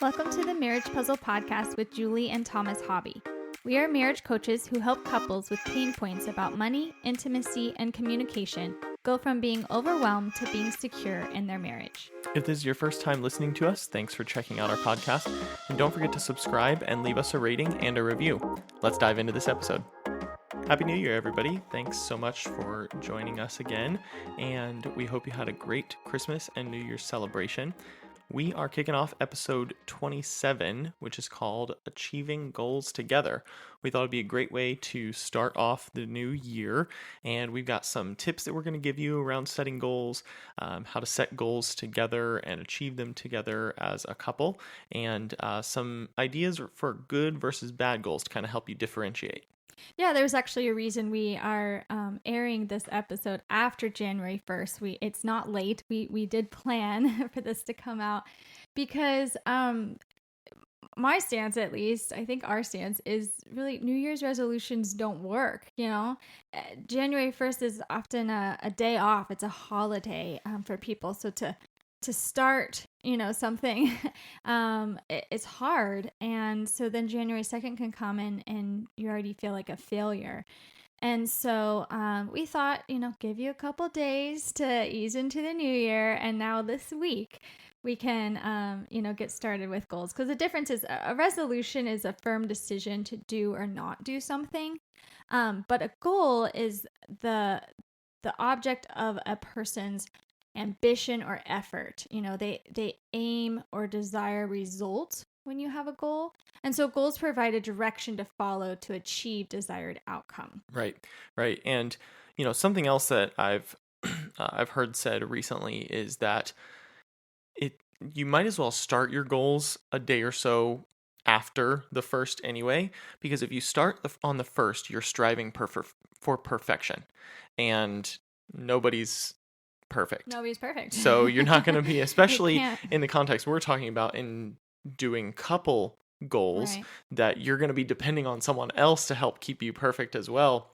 Welcome to the Marriage Puzzle Podcast with Julie and Thomas Hobby. We are marriage coaches who help couples with pain points about money, intimacy, and communication go from being overwhelmed to being secure in their marriage. If this is your first time listening to us, thanks for checking out our podcast. And don't forget to subscribe and leave us a rating and a review. Let's dive into this episode. Happy New Year, everybody. Thanks so much for joining us again. And we hope you had a great Christmas and New Year's celebration. We are kicking off episode 27, which is called Achieving Goals Together. We thought it'd be a great way to start off the new year, and we've got some tips that we're going to give you around setting goals, how to set goals together and achieve them together as a couple, and some ideas for good versus bad goals to kind of help you differentiate. Yeah, there's actually a reason we are airing this episode after January 1st. It's not late. We did plan for this to come out because my stance, at least, I think our stance is really New Year's resolutions don't work. January 1st is often a day off. It's a holiday for people. So to start, something, it's hard. And so then January 2nd can come and you already feel like a failure. And so we thought, give you a couple days to ease into the new year. And now this week we can, get started with goals. Because the difference is a resolution is a firm decision to do or not do something. But a goal is the object of a person's ambition or effort. They aim or desire results when you have a goal. And so goals provide a direction to follow to achieve desired outcome. Right. And, something else that I've heard said recently is that you might as well start your goals a day or so after the first anyway, because if you start on the first, you're striving for perfection, and nobody's perfect. So you're not going to be, especially in the context we're talking about in doing couple goals, right, that you're going to be depending on someone else to help keep you perfect as well.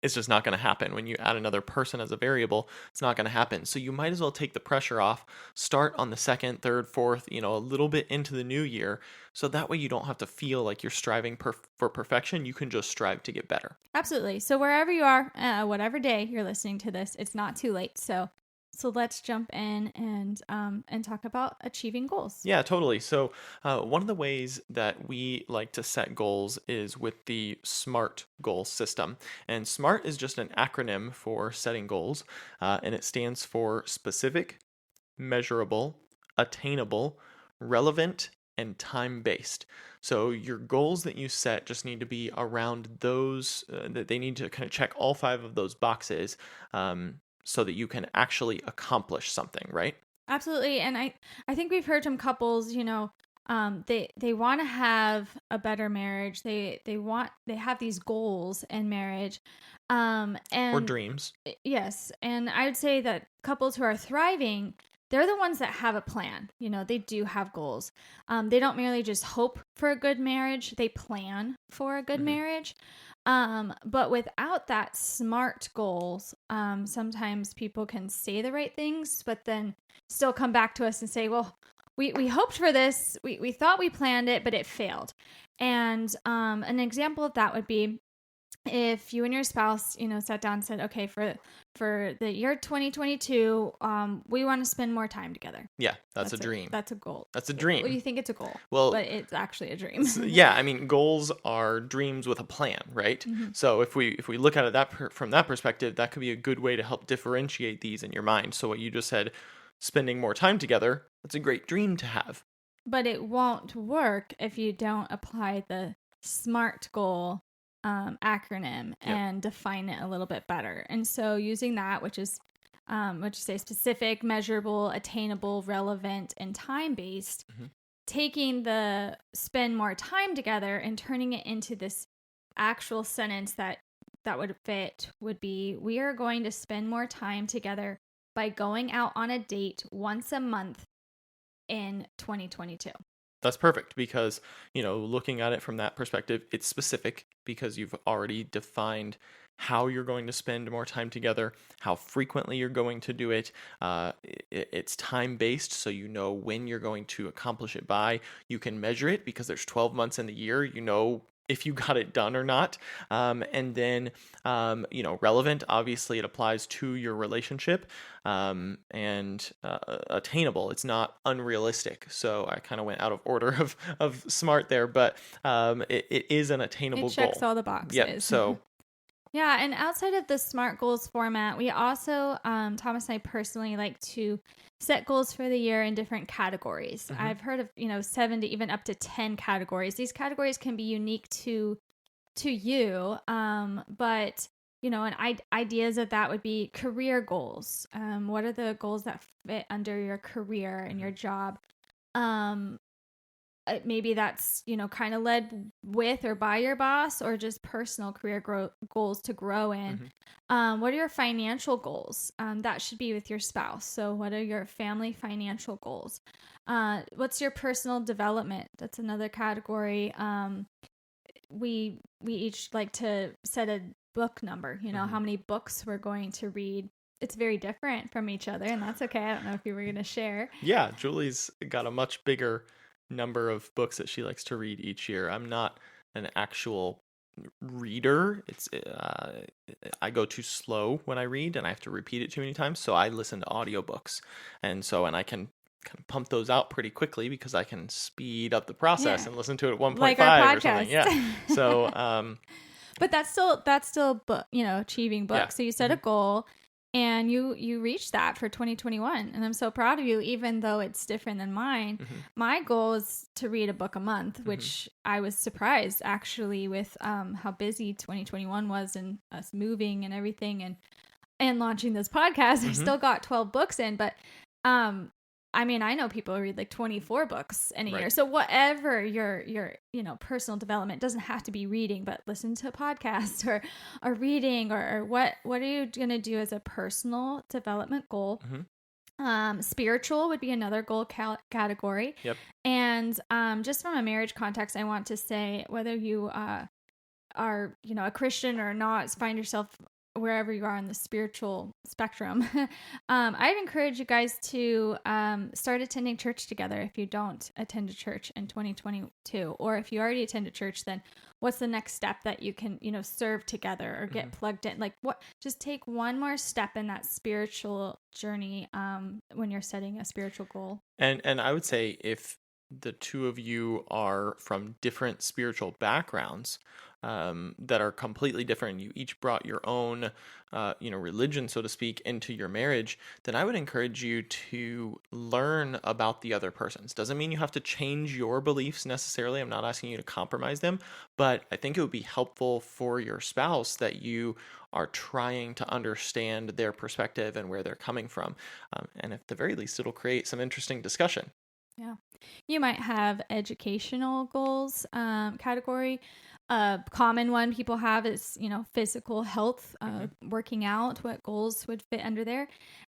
It's just not going to happen. When you add another person as a variable, it's not going to happen. So you might as well take the pressure off, start on the second, third, fourth, a little bit into the new year. So that way you don't have to feel like you're striving for perfection. You can just strive to get better. Absolutely. So wherever you are, whatever day you're listening to this, it's not too late. So let's jump in and talk about achieving goals. Yeah, totally. So one of the ways that we like to set goals is with the SMART goal system. And SMART is just an acronym for setting goals, and it stands for specific, measurable, attainable, relevant, and time-based. So your goals that you set just need to be around those, that they need to kind of check all 5 of those boxes, so that you can actually accomplish something, right? Absolutely. And I think we've heard from couples, they want to have a better marriage. They have these goals in marriage. Or dreams. Yes. And I would say that couples who are thriving, they're the ones that have a plan. They do have goals. They don't merely just hope for a good marriage. They plan for a good marriage. But without that SMART goals, sometimes people can say the right things, but then still come back to us and say, well, we hoped for this. We thought we planned it, but it failed. And, an example of that would be if you and your spouse, sat down and said, okay, for the year 2022, we want to spend more time together. Yeah, that's a dream. That's a goal. That's a dream. Well, you think it's a goal, but it's actually a dream. Yeah, I mean, goals are dreams with a plan, right? Mm-hmm. So if we look at it from that perspective, that could be a good way to help differentiate these in your mind. So what you just said, spending more time together, that's a great dream to have. But it won't work if you don't apply the SMART goal acronym and define it a little bit better. And so using that, which is say specific, measurable, attainable, relevant, and time-based, taking the spend more time together and turning it into this actual sentence that would fit would be, we are going to spend more time together by going out on a date once a month in 2022. That's perfect because, looking at it from that perspective, it's specific because you've already defined how you're going to spend more time together, how frequently you're going to do it. It's time based, so you know when you're going to accomplish it by. You can measure it because there's 12 months in the year. You know if you got it done or not. And then, relevant, obviously it applies to your relationship, and attainable. It's not unrealistic. So I kind of went out of order of smart there, but it is an attainable It checks goal. all the boxes. Yep. So yeah, and outside of the SMART goals format, we also, Thomas and I personally like to set goals for the year in different categories. I've heard of, 7 to even up to 10 categories. These categories can be unique to you, but, and ideas of that would be career goals. What are the goals that fit under your career and your job? Maybe that's, kind of led with or by your boss, or just personal career goals to grow in. What are your financial goals? That should be with your spouse. So what are your family financial goals? What's your personal development? That's another category. We each like to set a book number, how many books we're going to read. It's very different from each other, and that's okay. I don't know if you were going to share. Yeah, Julie's got a much bigger number of books that she likes to read each year. I'm not an actual reader. It's I go too slow when I read, and I have to repeat it too many times, so I listen to audiobooks. And I can kind of pump those out pretty quickly because I can speed up the process and listen to it at 1.5 like our or something. Yeah. So but that's still book, achieving books. Yeah. So you set a goal and you reached that for 2021, and I'm so proud of you, even though it's different than mine. My goal is to read a book a month, which I was surprised actually with how busy 2021 was, and us moving and everything, and launching this podcast. I still got 12 books in, but I mean, I know people read like 24 books in a year. So whatever your personal development, doesn't have to be reading, but listen to a podcast or reading, or what are you going to do as a personal development goal? Spiritual would be another goal category. Yep. And just from a marriage context, I want to say, whether you are, a Christian or not, find yourself wherever you are on the spiritual spectrum, I'd encourage you guys to start attending church together if you don't attend a church in 2022. Or if you already attend a church, then what's the next step that you can, serve together or get plugged in? Like just take one more step in that spiritual journey when you're setting a spiritual goal. And I would say, if the two of you are from different spiritual backgrounds, that are completely different, you each brought your own, religion, so to speak, into your marriage, then I would encourage you to learn about the other person's. Doesn't mean you have to change your beliefs necessarily. I'm not asking you to compromise them, but I think it would be helpful for your spouse that you are trying to understand their perspective and where they're coming from. And at the very least, it'll create some interesting discussion. Yeah. You might have educational goals category. A common one people have is, physical health, working out. What goals would fit under there?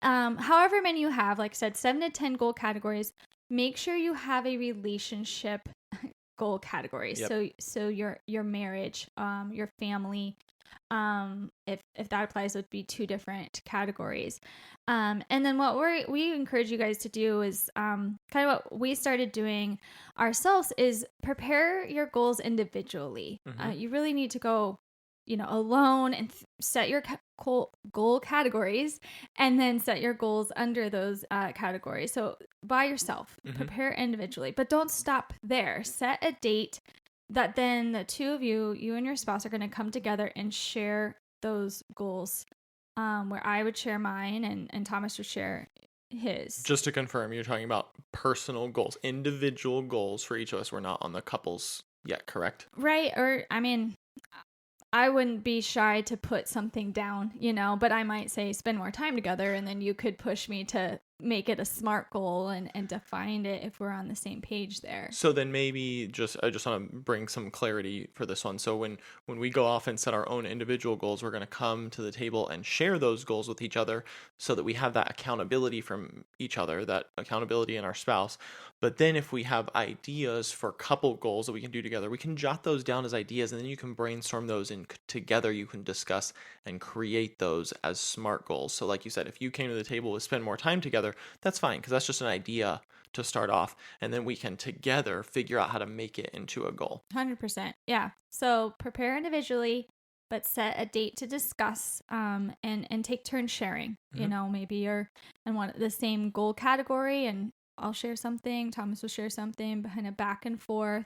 However many you have, like I said, 7 to 10 goal categories. Make sure you have a relationship goal category. Yep. So your marriage, your family, if that applies, would be 2 different categories. And then what we encourage you guys to do is kind of what we started doing ourselves, is prepare your goals individually. You really need to go, alone and set your goal categories, and then set your goals under those categories. So by yourself, prepare individually, but don't stop there. Set a date that then the two of you and your spouse, are going to come together and share those goals, where I would share mine and Thomas would share his. Just to confirm, you're talking about personal goals, individual goals for each of us. We're not on the couples yet, correct? Right. Or, I mean, I wouldn't be shy to put something down, but I might say spend more time together, and then you could push me to make it a SMART goal and define it if we're on the same page there. So then maybe I just want to bring some clarity for this one. So when we go off and set our own individual goals, we're going to come to the table and share those goals with each other so that we have that accountability from each other, that accountability in our spouse. But then if we have ideas for couple goals that we can do together, we can jot those down as ideas, and then you can brainstorm those, and together you can discuss and create those as SMART goals. So like you said, if you came to the table to spend more time together, that's fine, because that's just an idea to start off, and then we can together figure out how to make it into a goal. 100%. Yeah. So prepare individually, but set a date to discuss, and take turns sharing. You know, maybe you're in the same goal category, and I'll share something, Thomas will share something, kind of back and forth.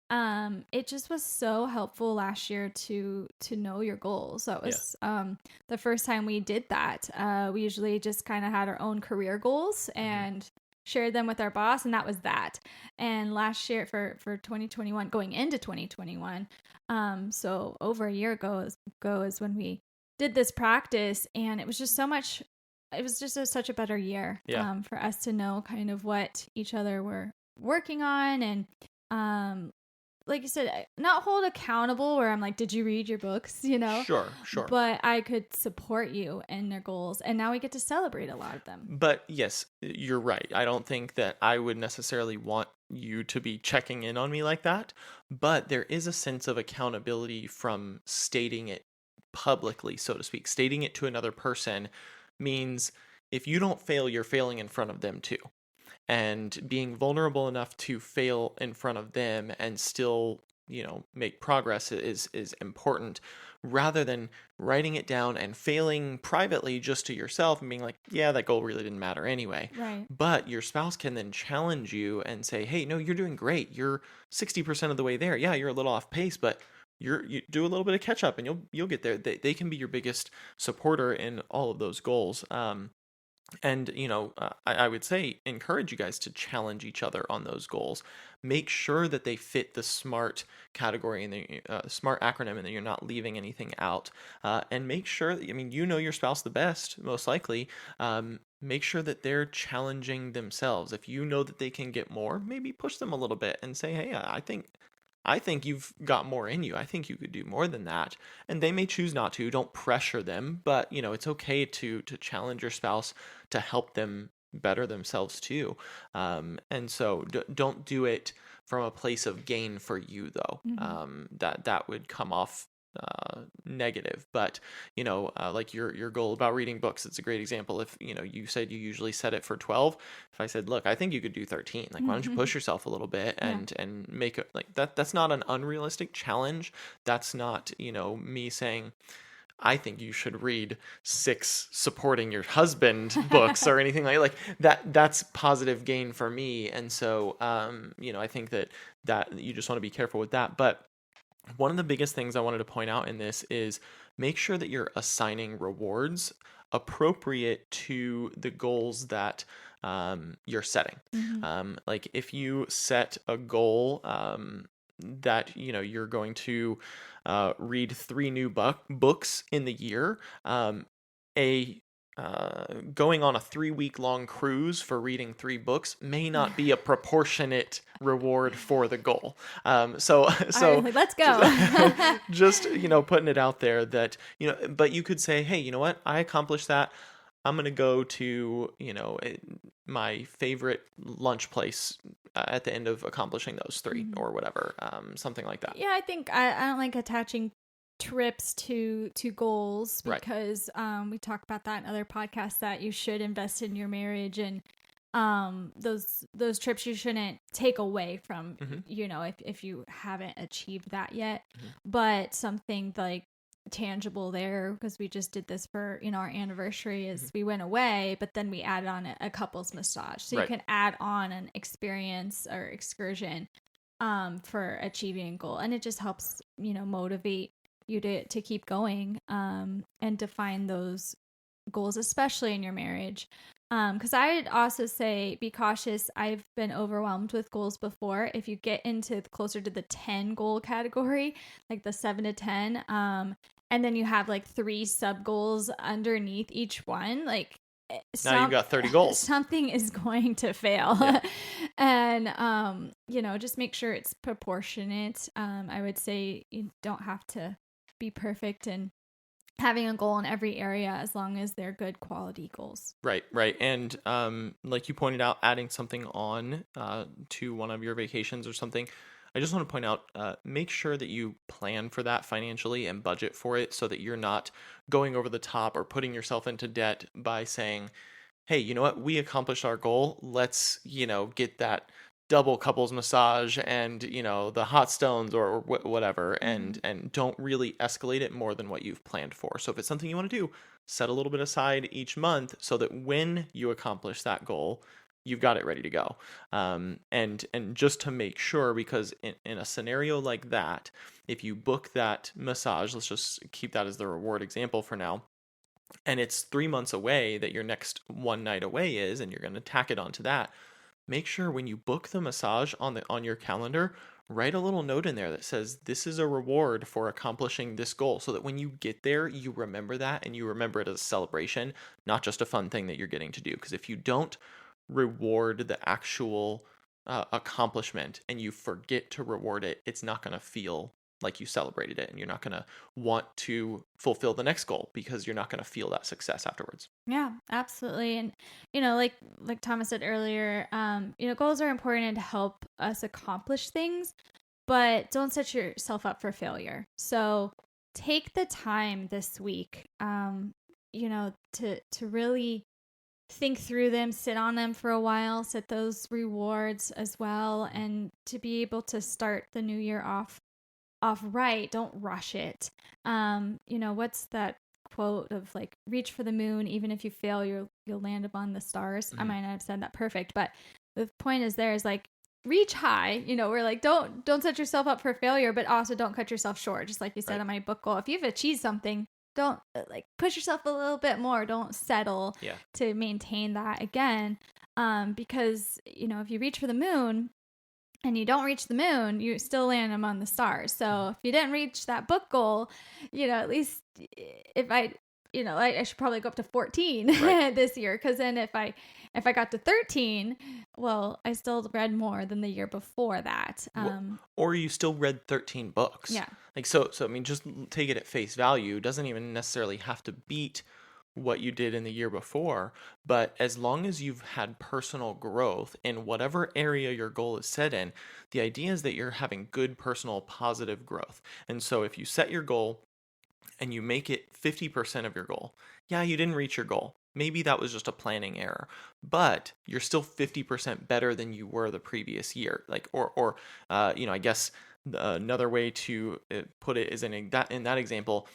It just was so helpful last year to know your goals. That was the first time we did that. We usually just kind of had our own career goals and shared them with our boss, and that was that. And last year for 2021, going into 2021, so over a year ago is when we did this practice, and it was just such a better year for us to know kind of what each other were working on, and like you said, not hold accountable where I'm like, did you read your books, you know? Sure. But I could support you in their goals, and now we get to celebrate a lot of them. But yes, you're right. I don't think that I would necessarily want you to be checking in on me like that, but there is a sense of accountability from stating it publicly, so to speak. Stating it to another person means if you don't fail, you're failing in front of them too. And being vulnerable enough to fail in front of them and still, make progress is important, rather than writing it down and failing privately just to yourself and being like, yeah, that goal really didn't matter anyway. Right. But your spouse can then challenge you and say, hey, no, you're doing great. You're 60% of the way there. Yeah, you're a little off pace, but you do a little bit of catch up and you'll get there. They can be your biggest supporter in all of those goals. And, I would say encourage you guys to challenge each other on those goals. Make sure that they fit the SMART category and the SMART acronym, and that you're not leaving anything out. And make sure that, you know your spouse the best, most likely. Make sure that they're challenging themselves. If you know that they can get more, maybe push them a little bit and say, hey, I think you've got more in you. I think you could do more than that. And they may choose not to. Don't pressure them, but it's okay to challenge your spouse to help them better themselves too. And so don't do it from a place of gain for you though. That would come off negative. But like your goal about reading books, it's a great example. If you said you usually set it for 12, if I said, look, I think you could do 13, like why don't you push yourself a little bit and make it like that. That's not an unrealistic challenge. That's not me saying I think you should read 6 supporting your husband books or anything like that. That's positive gain for me. And so I think that you just want to be careful with that. But one of the biggest things I wanted to point out in this is make sure that you're assigning rewards appropriate to the goals that you're setting. Like if you set a goal that you're going to read 3 new books in the year, going on a 3-week long cruise for reading 3 books may not be a proportionate reward for the goal. So right, let's go. just putting it out there that but you could say, hey, you know what? I accomplished that. I'm going to go to, my favorite lunch place at the end of accomplishing those 3 or whatever, something like that. Yeah, I think I don't like attaching trips to goals because we talk about that in other podcasts, that you should invest in your marriage, and those trips you shouldn't take away from, if you haven't achieved that yet, but something like tangible there, because we just did this for our anniversary, is we went away, but then we added on a couple's massage, so you can add on an experience or excursion for achieving a goal, and it just helps motivate you to keep going and define those goals, especially in your marriage. Because I'd also say be cautious. I've been overwhelmed with goals before. If you get into closer to the 10 goal category, like the 7 to 10, and then you have like 3 sub goals underneath each one, like Now you've got 30 goals. Something is going to fail. Yeah. And, just make sure it's proportionate. I would say you don't have to be perfect and having a goal in every area as long as they're good quality goals. Right. And like you pointed out, adding something on to one of your vacations or something, I just want to point out, make sure that you plan for that financially and budget for it so that you're not going over the top or putting yourself into debt by saying, hey, you know what? We accomplished our goal. Let's, get that double couples massage and, the hot stones or whatever, and don't really escalate it more than what you've planned for. So if it's something you want to do, set a little bit aside each month so that when you accomplish that goal, you've got it ready to go. And just to make sure, because in a scenario like that, if you book that massage, let's just keep that as the reward example for now, and it's 3 months away that your next one night away is, and you're going to tack it onto that, make sure when you book the massage on your calendar, write a little note in there that says this is a reward for accomplishing this goal, so that when you get there, you remember that and you remember it as a celebration, not just a fun thing that you're getting to do. Because if you don't reward the actual accomplishment and you forget to reward it, it's not going to feel like you celebrated it, and you're not going to want to fulfill the next goal because you're not going to feel that success afterwards. Yeah, absolutely. And like Thomas said earlier, goals are important to help us accomplish things, but don't set yourself up for failure. So take the time this week to really think through them, sit on them for a while, set those rewards as well, and to be able to start the new year off right. Don't rush it. What's that quote of like, reach for the moon, even if you fail, you'll land upon the stars. I might not have said that perfect, but the point is like, reach high. We're like, don't set yourself up for failure, but also don't cut yourself short. Just like you said on my book goal, if you've achieved something, don't push yourself a little bit more. Don't settle to maintain that again. Because if you reach for the moon and you don't reach the moon, you still land among the stars. So if you didn't reach that book goal, at least if I should probably go up to 14 this year. Because then if I got to 13, well, I still read more than the year before that. Or you still read 13 books. Yeah. So I mean, just take it at face value. It doesn't even necessarily have to beat what you did in the year before, but as long as you've had personal growth in whatever area your goal is set in, the idea is that you're having good personal positive growth. And so if you set your goal and you make it 50% of your goal, yeah, you didn't reach your goal. Maybe that was just a planning error, but you're still 50% better than you were the previous year. I guess another way to put it is in that example,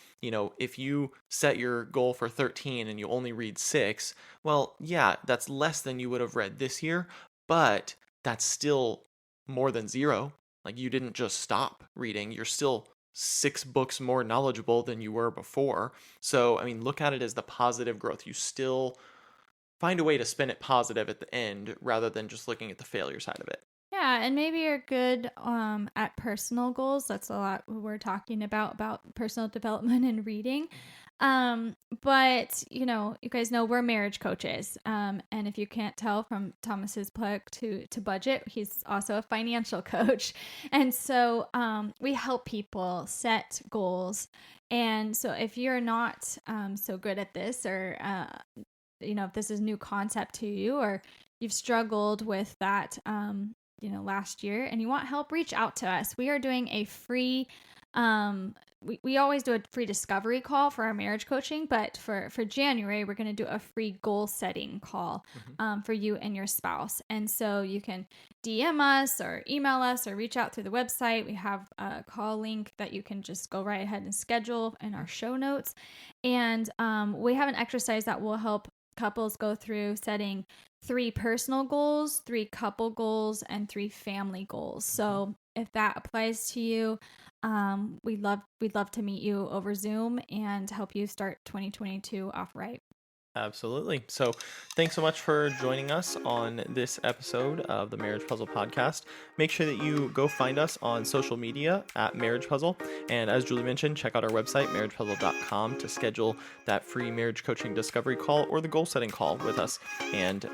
if you set your goal for 13 and you only read 6, well, yeah, that's less than you would have read this year, but that's still more than 0. Like, you didn't just stop reading, you're still 6 books more knowledgeable than you were before. So, I mean, look at it as the positive growth. You still find a way to spin it positive at the end rather than just looking at the failure side of it. Yeah, and maybe you're good at personal goals. That's a lot we're talking about personal development and reading. But you guys know we're marriage coaches. And if you can't tell from Thomas's plug to budget, he's also a financial coach. And so we help people set goals. And so if you're not so good at this, or if this is a new concept to you, or you've struggled with that last year and you want help, reach out to us. We are doing a free we always do a free discovery call for our marriage coaching, but for January we're going to do a free goal setting call for you and your spouse. And so you can DM us or email us or reach out through the website. We have a call link that you can just go right ahead and schedule in our show notes. And we have an exercise that will help couples go through setting 3 personal goals, 3 couple goals, and 3 family goals. So if that applies to you, we'd love to meet you over Zoom and help you start 2022 off right. Absolutely. So, thanks so much for joining us on this episode of the Marriage Puzzle podcast. Make sure that you go find us on social media at Marriage Puzzle. And as Julie mentioned, check out our website, marriagepuzzle.com, to schedule that free marriage coaching discovery call or the goal setting call with us. And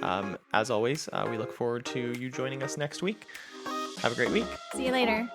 as always, we look forward to you joining us next week. Have a great week. See you later.